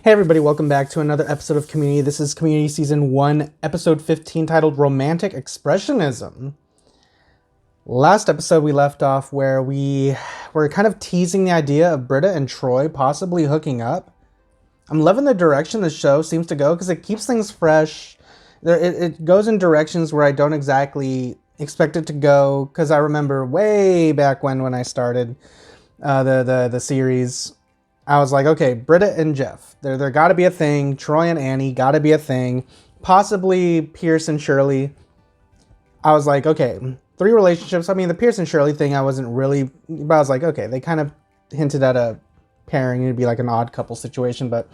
Hey everybody, welcome back to another episode of Community. This is Community Season 1, Episode 15, titled Romantic Expressionism. Last episode we left off where we were kind of teasing the idea of Britta and Troy possibly hooking up. I'm loving the direction the show seems to go because it keeps things fresh. It goes in directions where I don't exactly expect it to go, because I remember way back when I started the series, I was like, okay, Britta and Jeff, there got to be a thing. Troy and Annie got to be a thing. Possibly Pierce and Shirley. I was like, okay, 3 relationships. I mean, the Pierce and Shirley thing, I wasn't really, but I was like, okay, they kind of hinted at a pairing. It'd be like an odd couple situation. But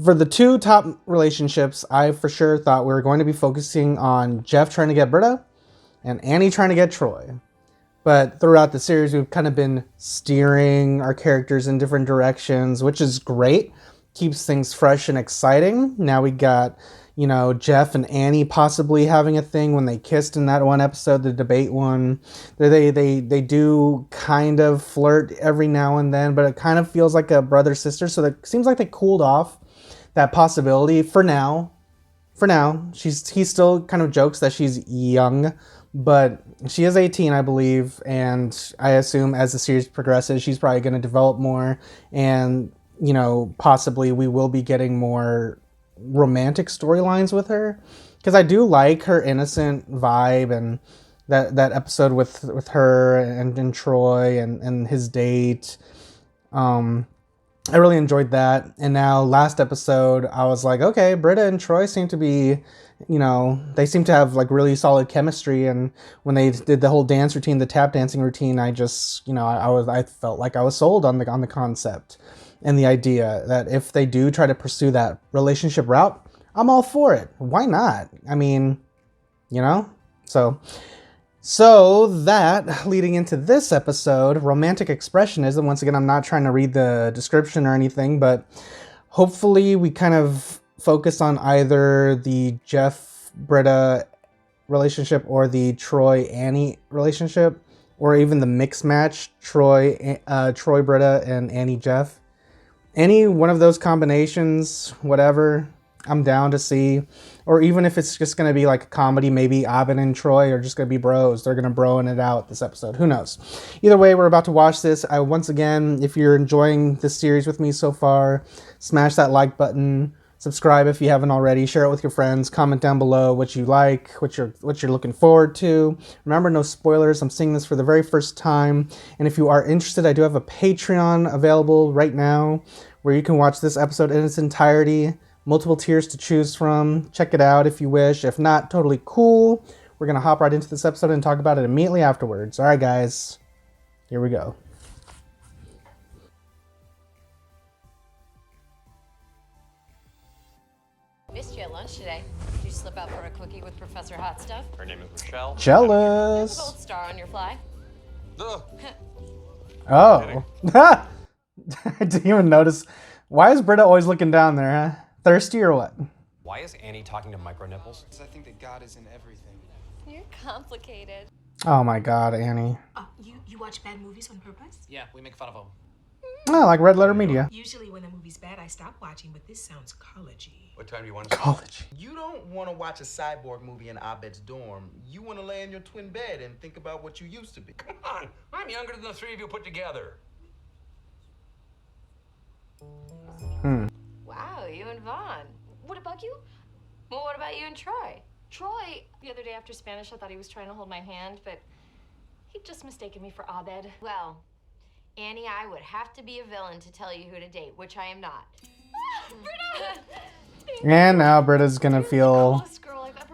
for the 2 top relationships, I for sure thought we were going to be focusing on Jeff trying to get Britta and Annie trying to get Troy. But throughout the series, we've kind of been steering our characters in different directions, which is great. Keeps things fresh and exciting. Now we got, Jeff and Annie possibly having a thing when they kissed in that one episode, the debate one. They do kind of flirt every now and then, but it kind of feels like a brother-sister. So it seems like they cooled off that possibility for now. He still kind of jokes that she's young, but she is 18, I believe, and I assume as the series progresses, she's probably going to develop more, and, possibly we will be getting more romantic storylines with her, because I do like her innocent vibe, and that episode with her and Troy and his date. I really enjoyed that. And now last episode, I was like, okay, Britta and Troy seem to be, they seem to have like really solid chemistry. And when they did the whole dance routine, the tap dancing routine, I just, I felt like I was sold on the concept and the idea that if they do try to pursue that relationship route, I'm all for it. Why not? I mean, So that, leading into this episode, Romantic Expressionism, once again, I'm not trying to read the description or anything, but hopefully we kind of focus on either the Jeff-Britta relationship or the Troy-Annie relationship, or even the mixed match, Troy-Britta and Annie-Jeff. Any one of those combinations, whatever, I'm down to see. Or even if it's just going to be like a comedy, maybe Abin and Troy are just going to be bros. They're going to broing it out this episode. Who knows? Either way, we're about to watch this. Once again, if you're enjoying this series with me so far, smash that like button. Subscribe if you haven't already. Share it with your friends. Comment down below what you like, what you're looking forward to. Remember, no spoilers. I'm seeing this for the very first time. And if you are interested, I do have a Patreon available right now where you can watch this episode in its entirety. Multiple tiers to choose from. Check it out if you wish. If not, totally cool. We're going to hop right into this episode and talk about it immediately afterwards. All right, guys. Here we go. Missed you at lunch today. Did you slip out for a quickie with Professor Hot Stuff? Her name is Rochelle. Jealous. Gold star on your fly. Ugh. Oh. I didn't even notice. Why is Britta always looking down there, huh? Thirsty or what? Why is Annie talking to micro nipples? Because I think that God is in everything. You're complicated. Oh my God, Annie. You watch bad movies on purpose? Yeah, we make fun of them. Oh, like Red Letter Media. Usually when a movie's bad, I stop watching, but this sounds college-y. What time do you want to see? College. You don't want to watch a cyborg movie in Abed's dorm. You want to lay in your twin bed and think about what you used to be. Come on, I'm younger than the 3 of you put together. Wow, you and Vaughn. What about you? Well, what about you and Troy? Troy, the other day after Spanish, I thought he was trying to hold my hand, but he'd just mistaken me for Abed. Well, Annie, I would have to be a villain to tell you who to date, which I am not. Britta! And now Britta's gonna feel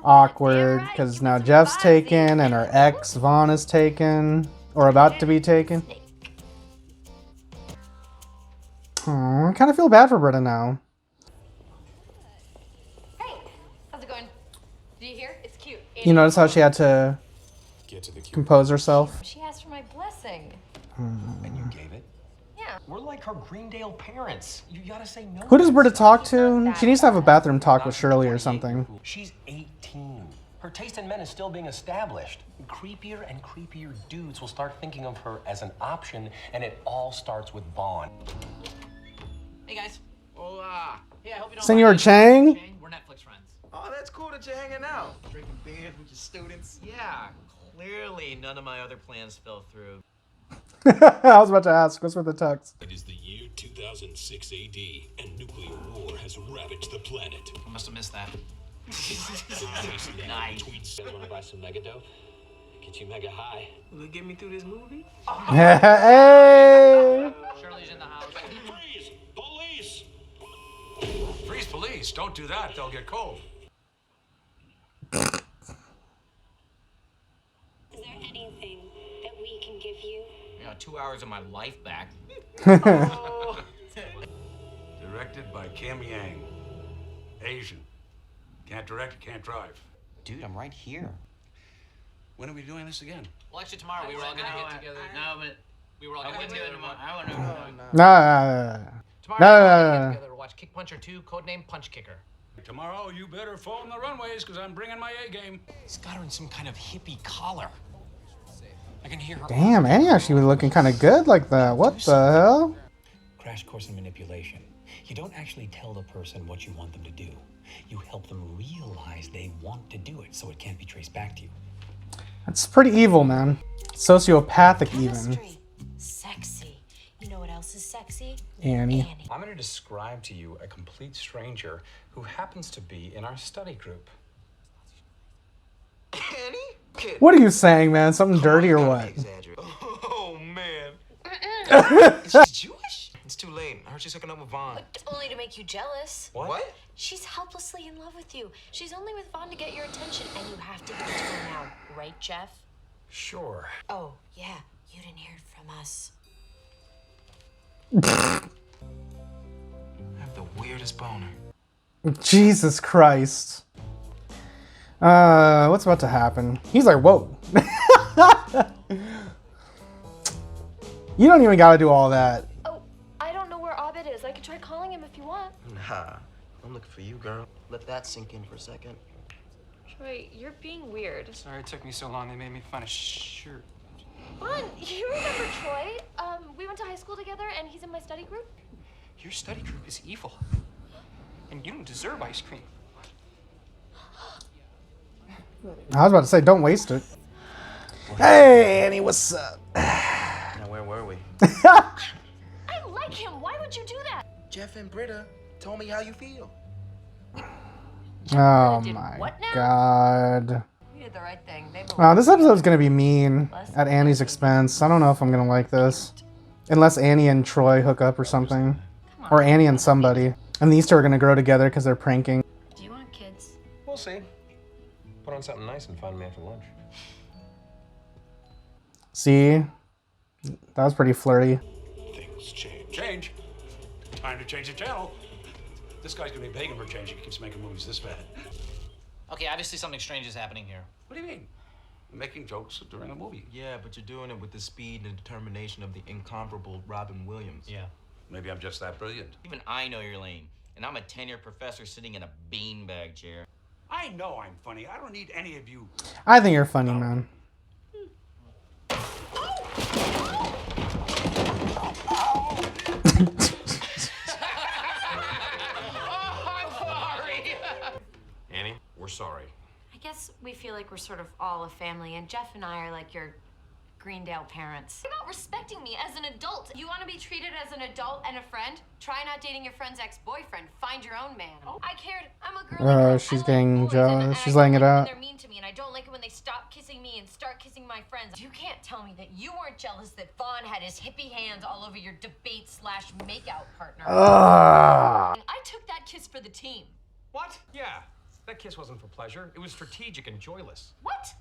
awkward because now Jeff's taken and her ex Vaughn is taken or about to be taken. Oh, I kind of feel bad for Britta now. Hey, how's it going? Do you hear? It's cute. You notice how she had to Get to the cute. compose herself? She asked for my blessing. And you gave it? Yeah. We're like her Greendale parents. You gotta say no. Who does Britta talk to? She needs to have a bathroom talk with Shirley or something. She's 18. Her taste in men is still being established. Creepier and creepier dudes will start thinking of her as an option, and it all starts with Vaughn. Hey guys. Hola. Hey, I hope you don't Senor mind us. Chang? We're Netflix friends. Oh, that's cool that you're hanging out. Drinking beers with your students. Yeah, clearly none of my other plans fell through. I was about to ask, what's with the tux? It is the year 2006 AD, and nuclear war has ravaged the planet. I must have missed that. Nice. Tweets. Want to buy some mega dope? Get you mega high. Will it get me through this movie? Hey! Shirley's in the house. Freeze! Police! Freeze police. Don't do that. They'll get cold. Is there anything that we can give you? 2 hours of my life back. Directed by Kim Yang. Asian. Can't direct, can't drive. Dude, I'm right here. When are we doing this again? Well, actually, tomorrow we were all gonna get together. No, but we were all gonna get together tomorrow. I want to. Nah. Tomorrow No, we were no, all no, gonna no. get together to watch Kick Puncher 2, codename Punch Kicker. Tomorrow, you better phone the runways, because I'm bringing my A game. He's got her in some kind of hippie collar. I can hear her. Damn, Annie actually was looking kind of good like that. What the hell? Crash course in manipulation. You don't actually tell the person what you want them to do. You help them realize they want to do it so it can't be traced back to you. That's pretty evil, man. Sociopathic even. Chemistry. Sexy. You know what else is sexy? Annie. I'm going to describe to you a complete stranger who happens to be in our study group. Annie? Kid. What are you saying, man? Something dirty or what? Exaggerate. Oh, man. Is she Jewish? It's too late. I heard she's hooking up with Vaughn. But only to make you jealous. What? She's helplessly in love with you. She's only with Vaughn to get your attention, and you have to give it to her now. Right, Jeff? Sure. Oh, yeah. You didn't hear it from us. I have the weirdest boner. Jesus Christ. What's about to happen? He's like, whoa. You don't even gotta do all that. Oh, I don't know where Abed is. I could try calling him if you want. Nah, I'm looking for you, girl. Let that sink in for a second. Troy, you're being weird. Sorry it took me so long. They made me find a shirt. Vaughn, you remember Troy? We went to high school together, and he's in my study group. Your study group is evil. And you don't deserve ice cream. I was about to say, don't waste it. Hey, Annie, what's up? Now, where were we? I like him. Why would you do that? Jeff and Britta told me how you feel. Oh did my what now? god. You did the right thing. They Wow, this episode's gonna be mean at Annie's expense. I don't know if I'm gonna like this. Unless Annie and Troy hook up or something. Or Annie and somebody. And these two are gonna grow together because they're pranking. Do you want kids? We'll see. Put on something nice and find me after lunch. See? That was pretty flirty. Things change. Change? Time to change the channel. This guy's gonna be begging for change if he keeps making movies this bad. Okay, obviously something strange is happening here. What do you mean? Making jokes during a movie. Yeah, but you're doing it with the speed and determination of the incomparable Robin Williams. Yeah. Maybe I'm just that brilliant. Even I know your lane. And I'm a tenured professor sitting in a beanbag chair. I know I'm funny. I don't need any of you. I think you're funny, man. Annie, we're sorry. I guess we feel like we're sort of all a family, and Jeff and I are like your Greendale parents. What about respecting me as an adult? You want to be treated as an adult and a friend? Try not dating your friend's ex-boyfriend. Find your own man. I cared. I'm a girl. She's getting jealous. She's laying it out. They're mean to me, and I don't like it when they stop kissing me and start kissing my friends. You can't tell me that you weren't jealous that Vaughn had his hippie hands all over your debate/makeout partner. I took that kiss for the team. What? Yeah. That kiss wasn't for pleasure. It was strategic and joyless. What?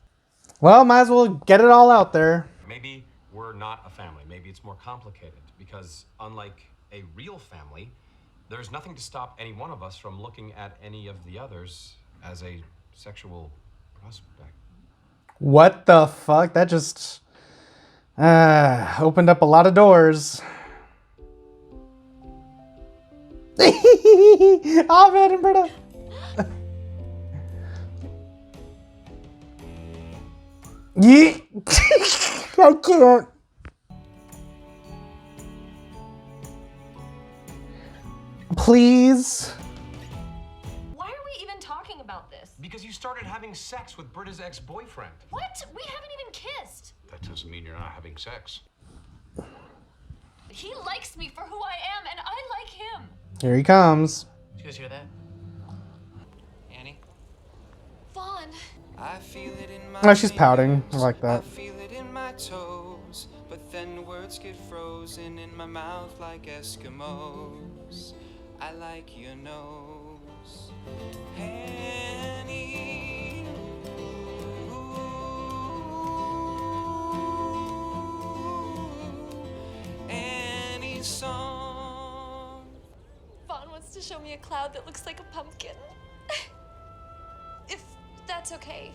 Well, might as well get it all out there. Maybe we're not a family. Maybe it's more complicated because unlike a real family, there's nothing to stop any one of us from looking at any of the others as a sexual prospect. What the fuck? That just opened up a lot of doors. Abed and Britta. Yeah. I can't. please. Why are we even talking about this? Because you started having sex with Britta's ex-boyfriend. What? We haven't even kissed. That doesn't mean you're not having sex. He likes me for who I am, and I like him. Here he comes. Did you guys hear that? Annie? Vaughn. I feel it in my Oh, she's pouting. I like that. I feel it in my toes, but then the words get frozen in my mouth like Eskimos. I like your nose, Annie. Annie's song. Vaughn wants to show me a cloud that looks like a pumpkin. If that's okay.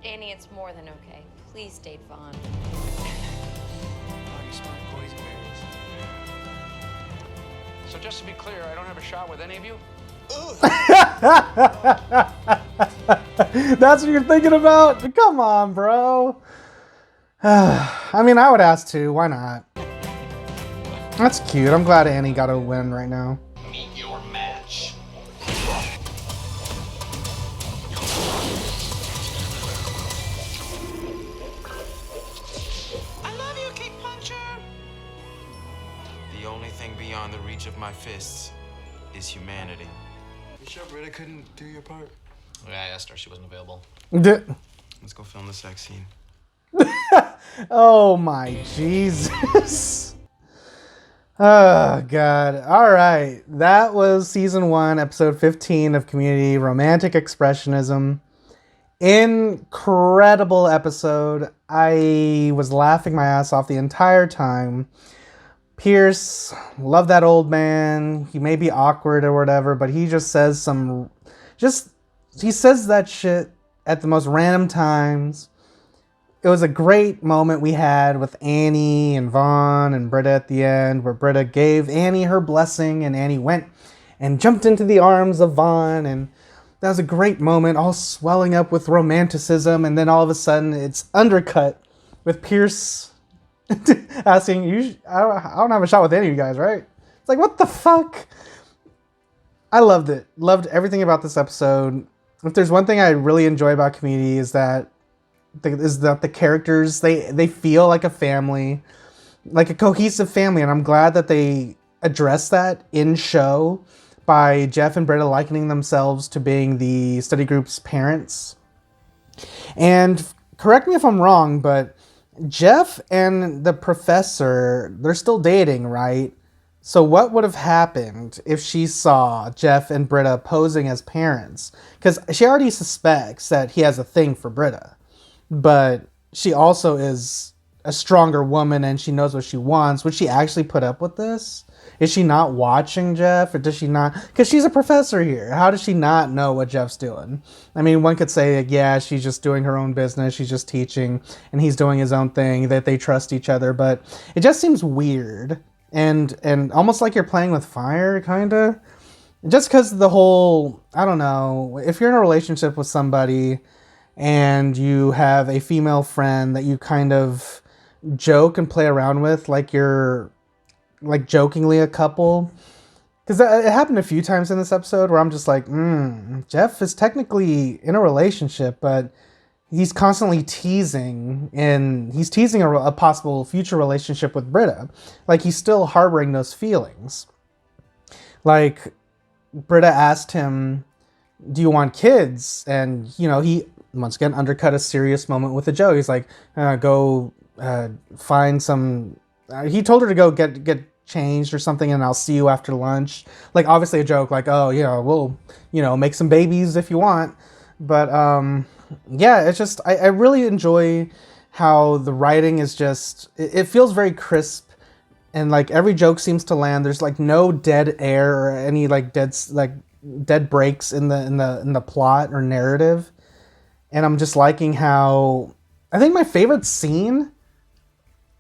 Annie, it's more than okay. Please date Vaughn. Oh, you smart boys and berries. So just to be clear, I don't have a shot with any of you? That's what you're thinking about? Come on, bro. I mean, I would ask too. Why not? That's cute. I'm glad Annie got a win right now. Meet your match. I love you, Kick Puncher. The only thing beyond the reach of my fists is humanity. You sure Britta couldn't do your part? Yeah, I asked her. She wasn't available. Let's go film the sex scene. Oh my Jesus. Oh God. All right. That was season 1, episode 15 of Community, Romantic Expressionism. Incredible episode. I was laughing my ass off the entire time. Pierce, love that old man. He may be awkward or whatever, but he just says he says that shit at the most random times. It was a great moment we had with Annie and Vaughn and Britta at the end, where Britta gave Annie her blessing and Annie went and jumped into the arms of Vaughn, and that was a great moment, all swelling up with romanticism, and then all of a sudden it's undercut with Pierce asking, I don't have a shot with any of you guys, right? It's like, what the fuck? I loved it. Loved everything about this episode. If there's one thing I really enjoy about Community is that the characters, they feel like a family, like a cohesive family, and I'm glad that they address that in show by Jeff and Britta likening themselves to being the study group's parents. And correct me if I'm wrong, but Jeff and the professor, they're still dating, right? So what would have happened if she saw Jeff and Britta posing as parents? Because she already suspects that he has a thing for Britta. But she also is a stronger woman and she knows what she wants. Would she actually put up with this? Is she not watching Jeff, or does she not? Because she's a professor here. How does she not know what Jeff's doing? I mean, one could say, like, yeah, she's just doing her own business. She's just teaching and he's doing his own thing, that they trust each other. But it just seems weird and almost like you're playing with fire, kind of. Just because the whole, I don't know, if you're in a relationship with somebody and you have a female friend that you kind of joke and play around with, like you're like jokingly a couple, because it happened a few times in this episode where I'm just like, Jeff is technically in a relationship, but he's constantly teasing, and he's teasing a possible future relationship with Britta. Like, he's still harboring those feelings. Like, Britta asked him, do you want kids? And, you know, he once again undercut a serious moment with a joke. He's like, go find some... he told her to go get changed or something, and I'll see you after lunch. Like, obviously a joke, like, oh, you know, we'll, you know, make some babies if you want. But, yeah, it's just, I really enjoy how the writing is just, it feels very crisp, and, like, every joke seems to land. There's, like, no dead air or any, like, dead breaks in the plot or narrative. And I'm just liking how, I think my favorite scene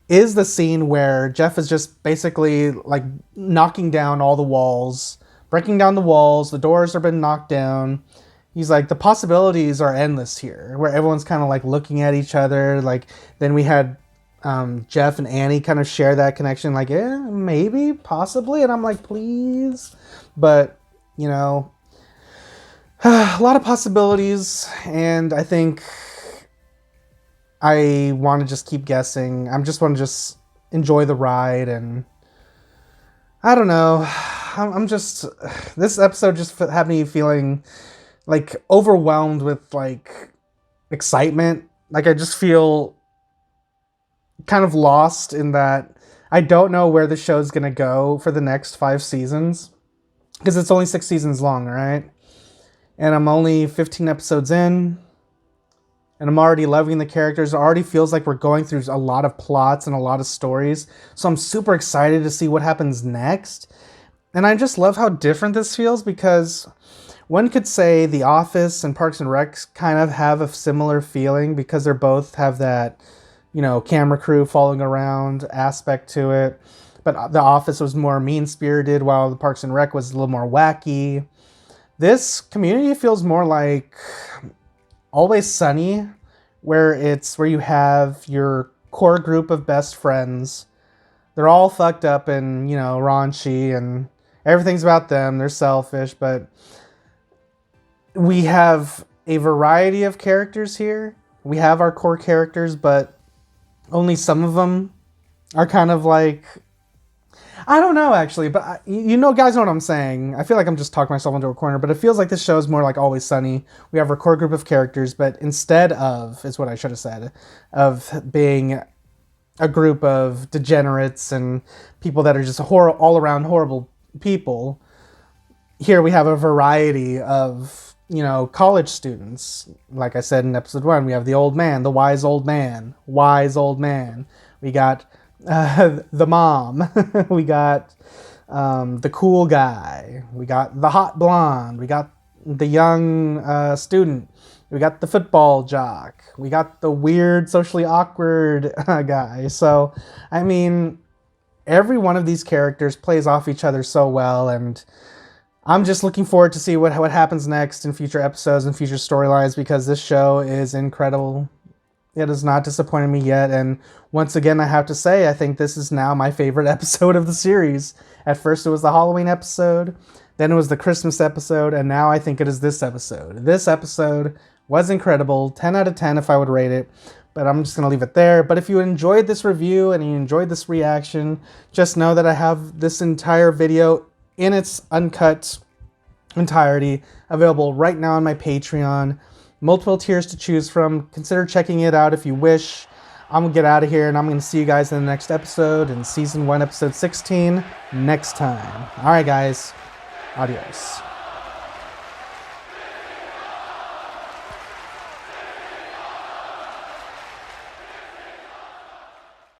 is the scene where Jeff is just basically like knocking down all the walls, breaking down the walls, the doors have been knocked down. He's like, the possibilities are endless here, where everyone's kind of like looking at each other. Like, then we had Jeff and Annie kind of share that connection, like, maybe, possibly, and I'm like, please, but, you know, a lot of possibilities, and I think I want to just keep guessing. I just want to just enjoy the ride, and I don't know, I'm just, this episode just had me feeling, like, overwhelmed with, like, excitement. Like, I just feel kind of lost in that I don't know where the show's gonna go for the next 5 seasons, because it's only 6 seasons long, right? And I'm only 15 episodes in, and I'm already loving the characters. It already feels like we're going through a lot of plots and a lot of stories, so I'm super excited to see what happens next. And I just love how different this feels, because one could say The Office and Parks and Rec kind of have a similar feeling, because they both have that, you know, camera crew following around aspect to it. But The Office was more mean-spirited, while the Parks and Rec was a little more wacky. This Community feels more like Always Sunny, where you have your core group of best friends. They're all fucked up and, you know, raunchy, and everything's about them. They're selfish, but we have a variety of characters here. We have our core characters, but only some of them are kind of like, I don't know, actually, but you know, guys know what I'm saying. I feel like I'm just talking myself into a corner, but it feels like this show is more like Always Sunny. We have our core group of characters, but instead of, is what I should have said, of being a group of degenerates and people that are just all around horrible people, here we have a variety of, you know, college students. Like I said in episode 1, we have the old man, the wise old man. We got the mom. We got the cool guy. We got the hot blonde. We got the young student. We got the football jock. We got the weird, socially awkward guy. So, I mean, every one of these characters plays off each other so well, and I'm just looking forward to see what happens next in future episodes and future storylines, because this show is incredible. It has not disappointed me yet, and once again, I have to say, I think this is now my favorite episode of the series. At first, it was the Halloween episode, then it was the Christmas episode, and now I think it is this episode. This episode was incredible, 10 out of 10 if I would rate it, but I'm just going to leave it there. But if you enjoyed this review and you enjoyed this reaction, just know that I have this entire video in its uncut entirety available right now on my Patreon. Multiple tiers to choose from. Consider checking it out if you wish. I'm going to get out of here, and I'm going to see you guys in the next episode, in Season 1, Episode 16, next time. Alright, guys. Adios.